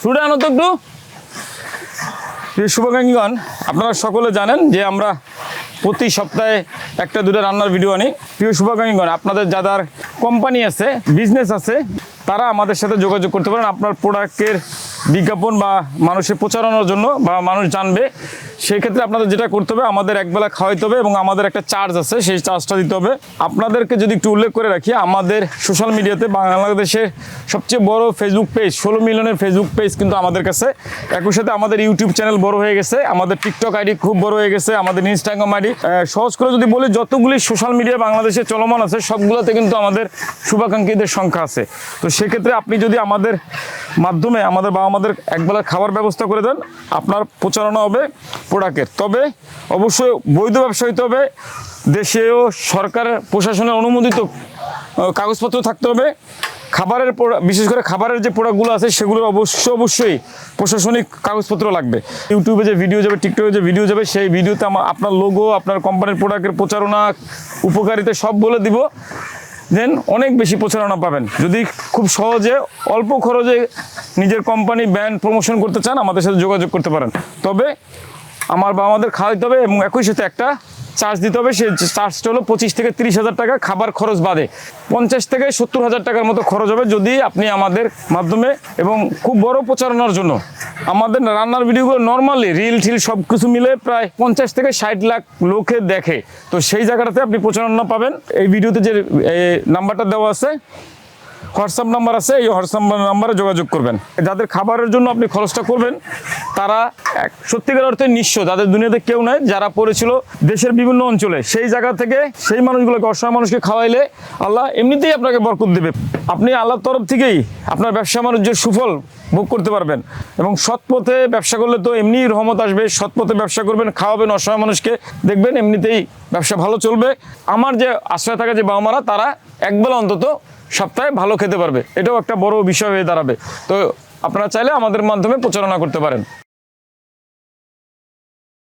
শুরু আনো তো একটু। শুভাকাঙ্ক্ষীগণ, আপনারা সকলে জানেন যে আমরা প্রতি সপ্তাহে একটা দুটো রান্নার ভিডিও আনি। প্রিয় শুভাকাঙ্ক্ষীগণ, আপনাদের যাদের কোম্পানি আছে, বিজনেস আছে, তারা আমাদের সাথে যোগাযোগ করতে পারেন আপনার প্রোডাক্টের বিজ্ঞাপন বা মানুষের প্রচারণার জন্য, বা মানুষ জানবে। সেই ক্ষেত্রে আপনাদের যেটা করতে হবে, আমাদের একবেলা খাওয়াইতে হবে এবং আমাদের একটা চার্জ আছে, সেই চার্জটা দিতে হবে। আপনাদেরকে যদি একটু উল্লেখ করে রাখি, আমাদের সোশ্যাল মিডিয়াতে বাংলাদেশের সবচেয়ে বড় ফেসবুক পেজ, 16 মিলিয়নের ফেসবুক পেজ কিন্তু আমাদের কাছে। একই সাথে আমাদের ইউটিউব চ্যানেল বড় হয়ে গেছে, আমাদের টিকটক আইডি খুব বড় হয়ে গেছে, আমাদের ইনস্টাগ্রাম আইডি। সহজ করে যদি বলি, যতগুলি সোশ্যাল মিডিয়া বাংলাদেশে চলমান আছে সবগুলোতে কিন্তু আমাদের শুভাকাঙ্ক্ষীদের সংখ্যা আছে। তো সেক্ষেত্রে আপনি যদি আমাদের মাধ্যমে আমাদের একবেলার খাবার ব্যবস্থা করে দেন, আপনার প্রচারণা হবে প্রোডাক্টের। তবে অবশ্যই বৈধ ব্যবসা হইতে হবে, দেশেও সরকার প্রশাসনের অনুমোদিত কাগজপত্র থাকতে হবে। খাবারের বিশেষ করে খাবারের যে প্রোডাক্টগুলো আছে সেগুলোর অবশ্যই প্রশাসনিক কাগজপত্র লাগবে। ইউটিউবে যে ভিডিও যাবে, টিকটকে যে ভিডিও যাবে, সেই ভিডিওতে আপনার লোগো, আপনার কোম্পানির প্রোডাক্টের প্রচারণা, উপকারিতা সব বলে দিব। দেন অনেক বেশি প্রচারণা পাবেন। যদি খুব সহজে অল্প খরচে নিজের কোম্পানি ব্র্যান্ড প্রমোশন করতে চান, আমাদের সাথে যোগাযোগ করতে পারেন। তবে আমাদের খাওয়াইতে হবে এবং একই সাথে একটা চার্জ দিতে হবে। সেই চার্জটা হলো 25 থেকে 30 হাজার টাকা, খাবার খরচ বাদে 50 থেকে 70 হাজার টাকার মতো খরচ হবে যদি আপনি আমাদের মাধ্যমে। এবং খুব বড় প্রচারণার জন্য আমাদের রান্নার ভিডিওগুলো নর্মালি রিল ঠিল সব কিছু মিলে প্রায় 50 থেকে 60 লাখ লোকে দেখে। তো সেই জায়গাটাতে আপনি প্রচারণা পাবেন। এই ভিডিওতে যে নাম্বারটা দেওয়া আছে, হোয়াটসঅ্যাপ নাম্বার আছে, এই হোয়াটসঅ্যাপ নাম্বারে যোগাযোগ করবেন। যাদের খাবারের জন্য আপনি খরচটা করবেন, তারা সত্যিকার অর্থে নিঃস্ব, যাদের দুনিয়াতে কেউ নাই, যারা পড়েছিল দেশের বিভিন্ন অঞ্চলে, সেই জায়গা থেকে সেই মানুষগুলোকে, অসহায় মানুষকে খাওয়াইলে আল্লাহ এমনিতেই আপনাকে বরকত দেবে। আপনি আল্লাহর তরফ থেকেই আপনার ব্যবসা বাণিজ্যের সুফল ভোগ করতে পারবেন। এবং সৎ পথে ব্যবসা করলে তো এমনিই রহমত আসবে। সৎ পথে ব্যবসা করবেন, খাওয়াবেন অসহায় মানুষকে, দেখবেন এমনিতেই ব্যবসা ভালো চলবে। আমার যে আশ্রয় থাকা যে বাবা মারা, তারা একবেলা অন্তত সপ্তাহে ভালো খেতে পারবে। এটাও একটা বড় বিষয় হয়ে দাঁড়াবে। তো আপনারা চাইলে আমাদের মাধ্যমে প্রচারণা করতে পারেন।